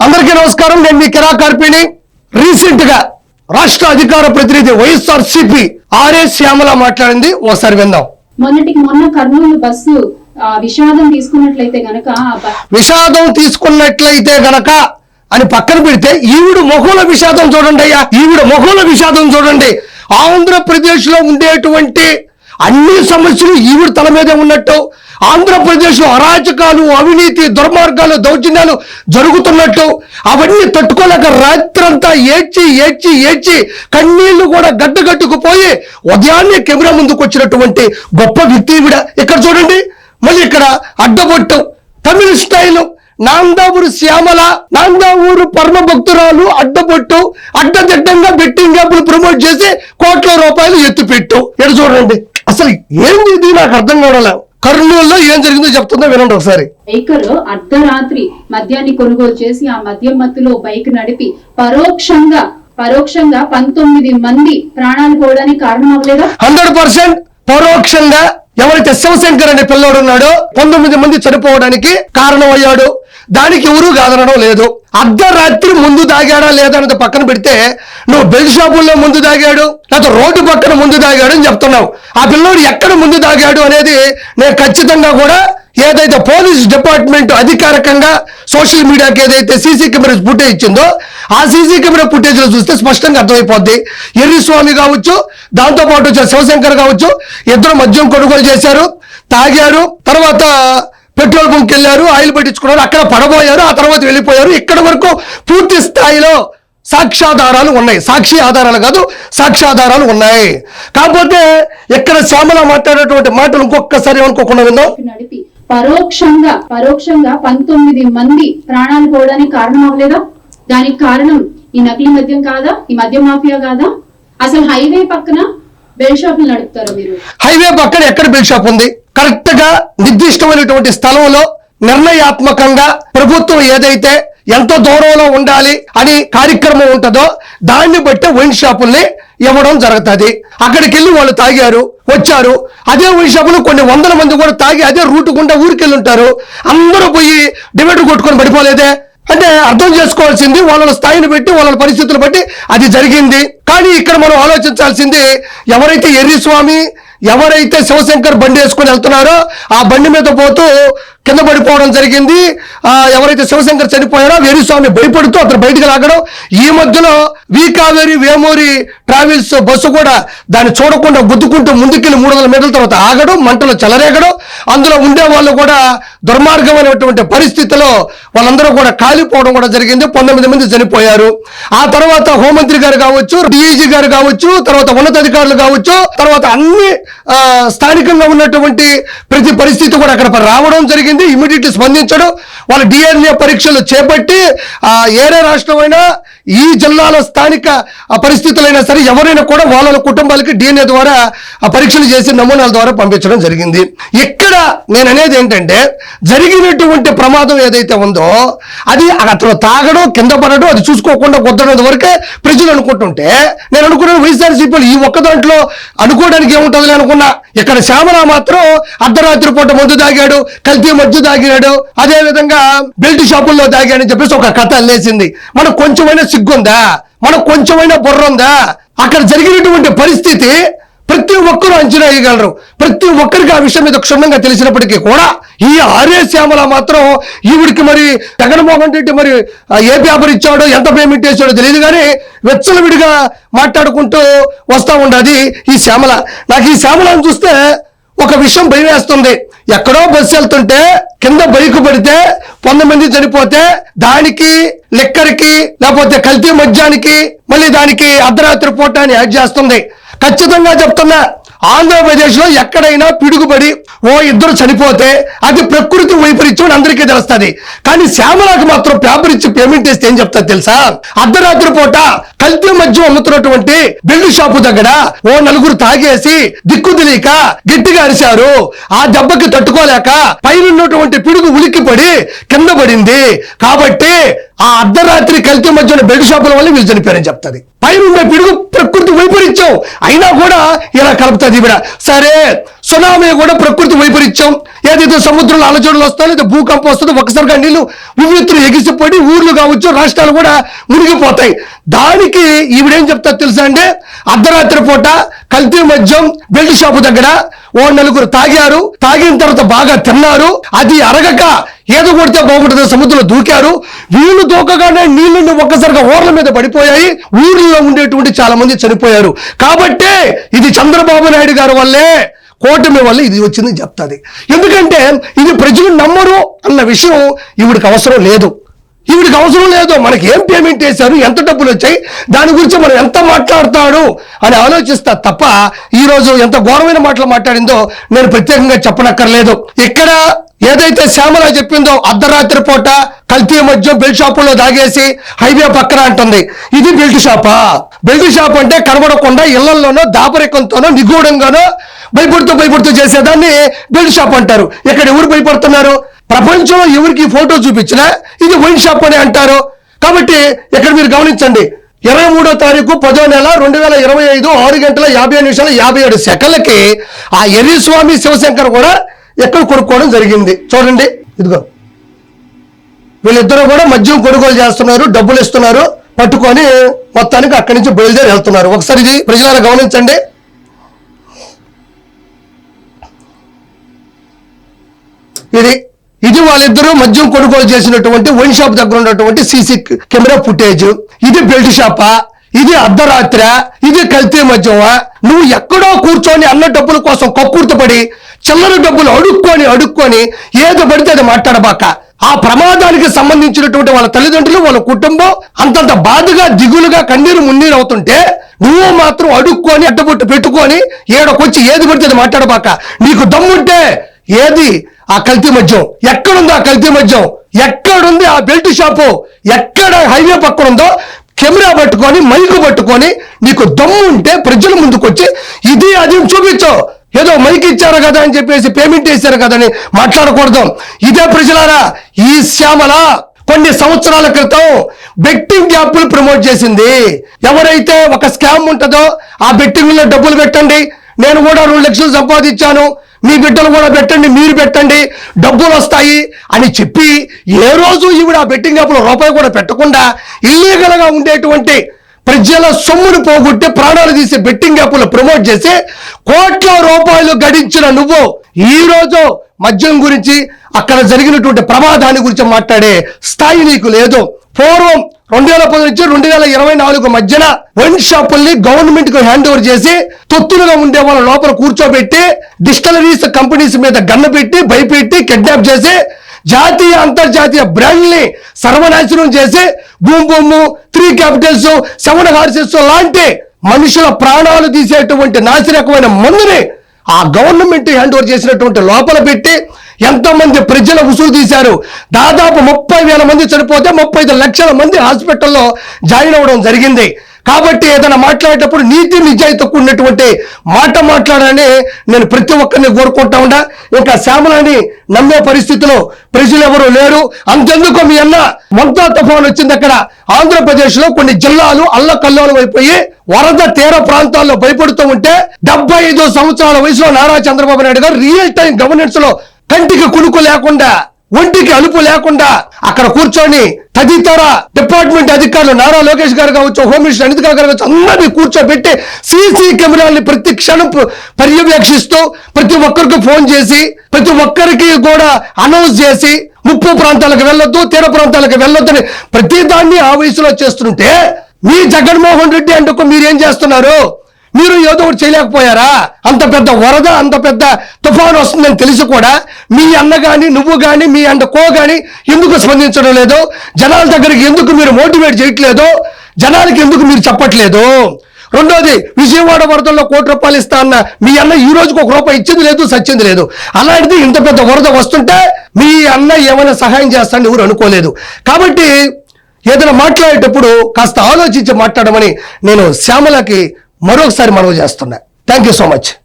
అందరికీ నమస్కారం. నేను మీ కిరా కార్పిణి. రీసెంట్ గా రాష్ట్ర అధికార ప్రతినిధి వైఎస్ఆర్సీపీ ఆర్ఎస్ శ్యామల మాట్లాడింది, ఓసారి విందాం. మొన్న కర్నూలు బస్సు విషాదం తీసుకున్నట్లయితే గనక అని పక్కన పెడితే ఈవిడ మొహంలో విషాదం చూడండి అయ్యా, ఈవిడ మొహంలో విషాదం చూడండి. ఆంధ్రప్రదేశ్ లో ఉండేటువంటి అన్ని సమస్యలు ఈవిడ తల మీదే ఉన్నట్టు, ఆంధ్రప్రదేశ్ లో అరాచకాలు, అవినీతి, దుర్మార్గాలు, దౌర్జన్యాలు జరుగుతున్నట్టు, అవన్నీ తట్టుకోలేక రాత్రంతా ఏడ్చి కన్నీళ్లు కూడా గడ్డగట్టుకుపోయి ఉదయాన్నే కెమెరా ముందుకు వచ్చినటువంటి గొప్ప వ్యక్తి ఈవిడ. ఇక్కడ చూడండి, మళ్ళీ ఇక్కడ అడ్డబొట్టు తమిళ స్టైలు, నాందావూరు శ్యామల, నాందావూరు పరమ భక్తురాలు, అడ్డబొట్టు, అడ్డదిడ్డంగా బెట్టింగ్ యాప్లు ప్రమోట్ చేసి కోట్ల రూపాయలు ఎత్తిపెట్టు. ఇక్కడ చూడండి, అసలు ఏంది ఇది నాకు అర్థం కావడం. కర్నూలులో ఏం జరిగిందో చెప్తుందో వినండి ఒకసారి. బైకర్ అర్ధరాత్రి మద్యాన్ని కొనుగోలు చేసి ఆ మద్యం మత్తులో బైక్ నడిపి పరోక్షంగా 19 మంది ప్రాణాలు పోవడానికి కారణం అవ్వలేదా? 100% పరోక్షంగా ఎవరైతే శివశంకర్ అనే పిల్లోడు ఉన్నాడో 19 మంది చనిపోవడానికి కారణం అయ్యాడు. దానికి ఎవరు కాదనడం లేదు. అర్ధరాత్రి ముందు దాగాడా లేదా అనేది పక్కన పెడితే, నువ్వు బెల్ట్ షాపుల్లో ముందు దాగాడు లేకపోతే రోడ్డు పక్కన ముందు దాగాడు అని చెప్తున్నావు. ఆ పిల్లోడు ఎక్కడ ముందు దాగాడు అనేది నేను ఖచ్చితంగా కూడా ఏదైతే పోలీస్ డిపార్ట్మెంట్ అధికారికంగా సోషల్ మీడియాకి ఏదైతే సీసీ కెమెరా ఫుటేజ్ ఇచ్చిందో ఆ సీసీ కెమెరా ఫుటేజ్ లో చూస్తే స్పష్టంగా అర్థమైపోద్ది. ఎర్రిస్వామి కావచ్చు, దాంతో పాటు వచ్చే శివశంకర్ కావచ్చు, ఇద్దరు మద్యం కొనుగోలు చేశారు, తాగారు, తర్వాత పెట్రోల్ బంక్ వెళ్ళారు, ఆయిల్ పట్టించుకున్నారు, అక్కడ పడబోయారు, ఆ తర్వాత వెళ్ళిపోయారు. ఇక్కడ వరకు పూర్తి స్థాయిలో సాక్ష్యాధారాలు ఉన్నాయి. సాక్షి ఆధారాలు కాదు, సాక్ష్యాధారాలు ఉన్నాయి. కాకపోతే ఇక్కడ శ్యామల మాట్లాడేటువంటి మాటలు ఇంకొకసారి అనుకోకుండా విందాం. నడిపి పరోక్షంగా 19 మంది ప్రాణాలు పోవడానికి కారణం అవ్వలేదా? దానికి కారణం ఈ నకిలీ మద్యం కాదా? ఈ మద్యం మాఫియా కాదా? అసలు హైవే పక్కన బెల్ షాపులు నడుపుతారా మీరు? హైవే పక్కన ఎక్కడ బెల్ షాప్ ఉంది? కరెక్ట్ గా నిర్దిష్టమైనటువంటి స్థలంలో నిర్ణయాత్మకంగా ప్రభుత్వం ఏదైతే ఎంతో దూరంలో ఉండాలి అని కార్యక్రమం ఉంటుందో దాన్ని బట్టి వైన్ షాపుల్ని ఇవ్వడం జరుగుతుంది. అక్కడికి వెళ్ళి వాళ్ళు తాగారు, వచ్చారు. అదే వైన్ షాపులు కొన్ని వందల మంది కూడా తాగి అదే రూట్ గుండా ఊరికెళ్ళి ఉంటారు. అందరూ పోయి డివైడర్ కొట్టుకొని పడిపోలేదే. అంటే అర్థం చేసుకోవాల్సింది వాళ్ళ స్థాయిని బట్టి, వాళ్ళ పరిస్థితులు బట్టి అది జరిగింది. కానీ ఇక్కడ మనం ఆలోచించాల్సింది, ఎవరైతే ఎర్రిస్వామి, ఎవరైతే శివశంకర్ బండి వేసుకొని వెళ్తున్నారో ఆ బండి మీద పోతూ కింద పడిపోవడం జరిగింది. ఎవరైతే శివశంకర్ చనిపోయారో ఎర్రిస్వామి భయపడుతూ అతను బయటకు లాగడం. ఈ మధ్యలో వి కావేరి వేమూరి ట్రావెల్స్ బస్సు కూడా దాన్ని చూడకుండా గుద్దుకుంటూ ముందుకెళ్ళి 300 మీటర్ల తర్వాత ఆగడం, మంటలు చెలరేగడం. అందులో ఉండే వాళ్ళు కూడా దుర్మార్గమైనటువంటి పరిస్థితిలో వాళ్ళందరూ కూడా కాలిపోవడం కూడా జరిగింది. 19 మంది చనిపోయారు. ఆ తర్వాత హోంమంత్రి గారు కావచ్చు, డిఐజీ గారు కావచ్చు, తర్వాత ఉన్నతాధికారులు కావచ్చు, తర్వాత అన్ని స్థానికంగా ఉన్నటువంటి ప్రతి పరిస్థితి కూడా అక్కడ రావడం జరిగింది. ఇమీడియట్లీ స్పందించడం, వాళ్ళ DNA పరీక్షలు చేపట్టి ఏరే రాష్ట్రమైనా ఈ జిల్లాలో స్థానిక పరిస్థితులైనా సరే ఎవరైనా కూడా వాళ్ళ కుటుంబాలకి DNA ద్వారా పరీక్షలు చేసి నమూనాల ద్వారా పంపించడం జరిగింది. ఇక్కడ నేను అనేది ఏంటంటే, జరిగినటువంటి ప్రమాదం ఏదైతే ఉందో అది అతను తాగడం, కింద పడడం, అది చూసుకోకుండా కొద్దడం వరకే ప్రజలు అనుకుంటుంటే, నేను అనుకున్నాను వైఎస్ఆర్సీపీ ఈ ఒక్క దాంట్లో అనుకోవడానికి ఏముంటుంది అనుకున్నా. ఇక్కడ శ్యామల మాత్రం అర్ధరాత్రి పూట మందు తాగాడు, కల్తీ మధ్య తాగాడు, అదే విధంగా బెల్ట్ షాపుల్లో తాగాడని చెప్పేసి ఒక కథ అల్లేసింది. మనకు కొంచెమైనా సిగ్గుందా? మనకు కొంచెమైనా బుర్ర ఉందా? అక్కడ జరిగినటువంటి పరిస్థితి ప్రతి ఒక్కరూ అంచనా వేయగలరు. ప్రతి ఒక్కరికి ఆ విషయం మీద క్షుణ్ణంగా తెలిసినప్పటికీ కూడా ఈ ఆర్ఎస్ శ్యామల మాత్రం ఈవిడికి మరి జగన్మోహన్ రెడ్డి మరి ఏ పేపర్ ఇచ్చాడో, ఎంత పేమెంట్ వేసాడో తెలియదు, కానీ వెచ్చలవిడిగా మాట్లాడుకుంటూ వస్తూ ఉండదు ఈ శ్యామల. నాకు ఈ శ్యామలను చూస్తే ఒక విషయం భయం వేస్తుంది. ఎక్కడో బస్సు వెళ్తుంటే కింద బైకు పడితే 100 మంది చనిపోతే దానికి లెక్కరికి లేకపోతే కల్తీ మద్యానికి మళ్ళీ దానికి అర్ధరాత్రి పూట అని యాడ్ చేస్తుంది. ఖచ్చితంగా చెప్తున్నా, ఆంధ్రప్రదేశ్ లో ఎక్కడైనా పిడుగుబడి ఇద్దరు చనిపోతే అది ప్రకృతి వైపరీత్యం అందరికీ తెలుస్తుంది. కానీ శ్యామలకు మాత్రం పేపర్ ఇచ్చి పేమెంట్ ఇస్తే ఏం చెప్తా తెలుసా? అర్ధరాత్రి పూట కల్తీ మద్యం అమ్ముతున్నటువంటి బెల్ట్ షాపు దగ్గర నలుగురు తాగేసి దిక్కు తెలియక గట్టిగా అరిశారు. ఆ దెబ్బకి తట్టుకోలేక పైన ఉన్నటువంటి పిడుగు ఉలిక్కిపడి కింద పడింది. కాబట్టి ఆ అర్ధరాత్రి కల్తీ మధ్యన బెల్ట్ షాపుల వల్ల వీళ్ళు చనిపోయారని చెప్తుంది. పైన పిడుగు ప్రకృతి వైపరీత్యం అయినా కూడా ఇలా కలుపుతుంది ఈవిడ. సరే, సునామీ కూడా ప్రకృతి వైపరీత్యం. ఏదైతే సముద్రంలో అలజడులు వస్తాయో లేదా భూకంపం వస్తుందో ఒకసారిగా నీళ్లు ఉవ్వెత్తులు ఎగిసిపడి ఊర్లు కావచ్చు, రాష్ట్రాలు కూడా మునిగిపోతాయి. దానికి ఈవిడేం చెప్తారు తెలుసా అండి? అర్ధరాత్రి పూట కల్తీ మద్యం బెల్ట్ షాపు దగ్గర ఓ నలుగురు తాగారు, తాగిన తర్వాత బాగా తిన్నారు, అది అరగక ఏదో కొడితే బాగుంటుందో సముద్రంలో దూకారు. వీళ్ళు దూకగానే నీళ్లు ఒక్కసారిగా ఊర్ల మీద పడిపోయాయి, ఊర్లో ఉండేటువంటి చాలా మంది చనిపోయారు. కాబట్టి ఇది చంద్రబాబు నాయుడు గారి వల్లే, కూటమి వల్ల ఇది వచ్చిందని చెప్తుంది. ఎందుకంటే ఇది ప్రజలు నమ్మరు అన్న విషయం ఈవిడికి అవసరం లేదు. ఈవిడికి అవసరం లేదు. మనకి ఏం పేమెంట్ చేశారు, ఎంత డబ్బులు వచ్చాయి, దాని గురించి మనం ఎంత మాట్లాడతాడు అని ఆలోచిస్తా తప్ప ఈరోజు ఎంత ఘోరమైన మాటలు మాట్లాడిందో నేను ప్రత్యేకంగా చెప్పనక్కర్లేదు. ఇక్కడ ఏదైతే శ్యామల చెప్పిందో అర్ధరాత్రి పూట కల్తీ మద్యం బెల్ట్ షాపుల్లో దాగేసి హైవే పక్కన అంటుంది. ఇది బెల్ట్ షాపా? బెల్ట్ షాప్ అంటే కనబడకుండా ఇళ్లలోనో దాపరికంతోనో నిగూఢంగానో భయపడుతూ చేసేదాన్ని బెల్ట్ షాప్ అంటారు. ఇక్కడ ఎవరు భయపడుతున్నారు? ప్రపంచంలో ఎవరికి ఫోటో చూపించినా ఇది వైన్ షాప్ అని అంటారు. కాబట్టి ఇక్కడ మీరు గమనించండి, 23వ తారీఖు 10వ నెల 2025 6:57 ఆ ఎర్రిస్వామి శివశంకర్ కూడా ఎక్కడ కొనుక్కోవడం జరిగింది. చూడండి, ఇదిగో వీళ్ళిద్దరూ కూడా మద్యం కొనుగోలు చేస్తున్నారు, డబ్బులు ఇస్తున్నారు, పట్టుకొని మొత్తానికి అక్కడి నుంచి బయలుదేరి వెళ్తున్నారు. ఒకసారి ఇది ప్రజలను గమనించండి. ఇది వాళ్ళిద్దరూ మద్యం కొనుగోలు చేసినటువంటి వైన్ షాప్ దగ్గర ఉన్నటువంటి సీసీ కెమెరా ఫుటేజ్. ఇది బెల్ట్ షాపా? ఇది అర్ధరాత్ర? ఇది కల్తీ మద్యమా? నువ్వు ఎక్కడో కూర్చొని అన్న డబ్బుల కోసం కక్కుర్తిపడి చిల్లర డబ్బులు అడుక్కొని ఏదో పడితే అది మాట్లాడబాక. ఆ ప్రమాదానికి సంబంధించినటువంటి వాళ్ళ తల్లిదండ్రులు, వాళ్ళ కుటుంబం అంతంత బాధగా దిగులుగా కన్నీరు మున్నీరు అవుతుంటే నువ్వు మాత్రం అడుక్కొని అడ్డబొట్టు పెట్టుకొని ఏడకొచ్చి ఏది పడితే అది మాట్లాడబాక. నీకు దమ్ముంటే ఏది ఆ కల్తీ మద్యం? ఎక్కడుంది ఆ కల్తీ మద్యం? ఎక్కడుంది ఆ బెల్ట్ షాపు? ఎక్కడ హైవే పక్కన ఉందో కెమెరా పట్టుకొని మైకు పట్టుకొని నీకు దమ్ము ఉంటే ప్రజల ముందుకొచ్చి ఇది అది చూపించు. ఏదో మైక్ ఇచ్చారు కదా అని చెప్పేసి పేమెంట్ చేశారు కదా అని మాట్లాడకూడదు. ఇదే ప్రజలారా, ఈ శ్యామల కొన్ని సంవత్సరాల క్రితం బెట్టింగ్ యాప్లు ప్రమోట్ చేసింది. ఎవరైతే ఒక స్కామ్ ఉంటుందో ఆ బెట్టింగ్ లో డబ్బులు పెట్టండి, నేను కూడా 2 లక్షలు సంపాదించాను, మీ బిడ్డలు కూడా పెట్టండి, మీరు పెట్టండి, డబ్బులు వస్తాయి అని చెప్పి ఏ రోజు ఈవిడ ఆ బెట్టింగ్ యాప్లో రూపాయి కూడా పెట్టకుండా ఇల్లీగల్ గా ఉండేటువంటి ప్రజల సొమ్మును పోగొట్టి ప్రాణాలు తీసి బెట్టింగ్ యాప్లు ప్రమోట్ చేసి కోట్ల రూపాయలు గడించిన నువ్వు ఈ రోజు మద్యం గురించి, అక్కడ జరిగినటువంటి ప్రమాదాన్ని గురించి మాట్లాడే స్థాయి నీకు లేదు. పూర్వం 2010 నుంచి 2024 మధ్యన వైన్ షాపుల్ని గవర్నమెంట్ కు హ్యాండ్ ఓవర్ చేసి తొత్తులుగా ఉండే వాళ్ళ లోపల కూర్చోబెట్టి డిస్టిలరీస్ కంపెనీస్ మీద గన్ను పెట్టి భయపెట్టి కిడ్నాప్ చేసి జాతీయ అంతర్జాతీయ బ్రాండ్ని సర్వనాశనం చేసి బూమ్ బూమ్, 3 క్యాపిటల్స్, 7 హార్సెస్ లాంటి మనుషుల ప్రాణాలు తీసేటువంటి నాసిరకమైన మందుని ఆ గవర్నమెంట్ హ్యాండ్ ఓవర్ చేసినటువంటి లోపల పెట్టి ఎంతమంది ప్రజల ఉసురు తీశారు. దాదాపు 30,000 మంది చనిపోతే 35 లక్షల మంది హాస్పిటల్లో జాయిన్ అవ్వడం జరిగింది. కాబట్టి ఏదైనా మాట్లాడేటప్పుడు నీతి నిజాయితీ ఉన్నటువంటి మాట మాట్లాడాలని నేను ప్రతి ఒక్కరిని కోరుకుంటా ఉండా. ఇంకా శ్యామలని నమ్మే పరిస్థితిలో ప్రజలు ఎవరు లేరు. అంతెందుకు మీ అన్న మొంతా తుఫాన్ వచ్చింది అక్కడ ఆంధ్రప్రదేశ్ లో కొన్ని జిల్లాలు అల్లకల్లోలం అయిపోయి వరద తీర ప్రాంతాల్లో భయపడుతూ ఉంటే 75 సంవత్సరాల వయసులో నారా చంద్రబాబు నాయుడు గారు రియల్ టైం గవర్నెన్స్ లో కంటికి కునుకు లేకుండా, ఒంటికి అలుపు లేకుండా అక్కడ కూర్చొని తదితర డిపార్ట్మెంట్ అధికారులు నారా లోకేష్ గారు కావచ్చు, హోమ్ మినిస్టర్ అనిత గారు కావచ్చు, అందరినీ కూర్చోబెట్టి సీసీ కెమెరాల్ని ప్రతి క్షణం పర్యవేక్షిస్తూ ప్రతి ఒక్కరికి ఫోన్ చేసి ప్రతి ఒక్కరికి కూడా అనౌన్స్ చేసి ముప్పు ప్రాంతాలకు వెళ్ళొద్దు, తీర ప్రాంతాలకు వెళ్ళొద్దని ప్రతి దాన్ని ఆ వయసులో చేస్తుంటే మీ జగన్మోహన్ రెడ్డి అంటూ మీరేం చేస్తున్నారు? మీరు ఏదో ఒకటి చేయలేకపోయారా? అంత పెద్ద వరద, అంత పెద్ద తుఫాను వస్తుందని తెలిసి కూడా మీ అన్న గాని, నువ్వు గాని, మీ అండ కో గాని ఎందుకు స్పందించడం లేదు? జనాల దగ్గరికి ఎందుకు మీరు మోటివేట్ చేయట్లేదు? జనాలకి ఎందుకు మీరు చెప్పట్లేదు? రెండోది, విజయవాడ వరదల్లో 1 కోటి రూపాయలు ఇస్తా అన్న మీ అన్న ఈ రోజుకు 1 రూపాయి ఇచ్చింది లేదు, సచ్చింది లేదు. అలాంటిది ఇంత పెద్ద వరద వస్తుంటే మీ అన్న ఏమైనా సహాయం చేస్తానని ఎవరు అనుకోలేదు. కాబట్టి ఏదైనా మాట్లాడేటప్పుడు కాస్త ఆలోచించి మాట్లాడమని నేను శ్యామలకి మరొకసారి మనవి చేస్తున్నా. Thank you so much.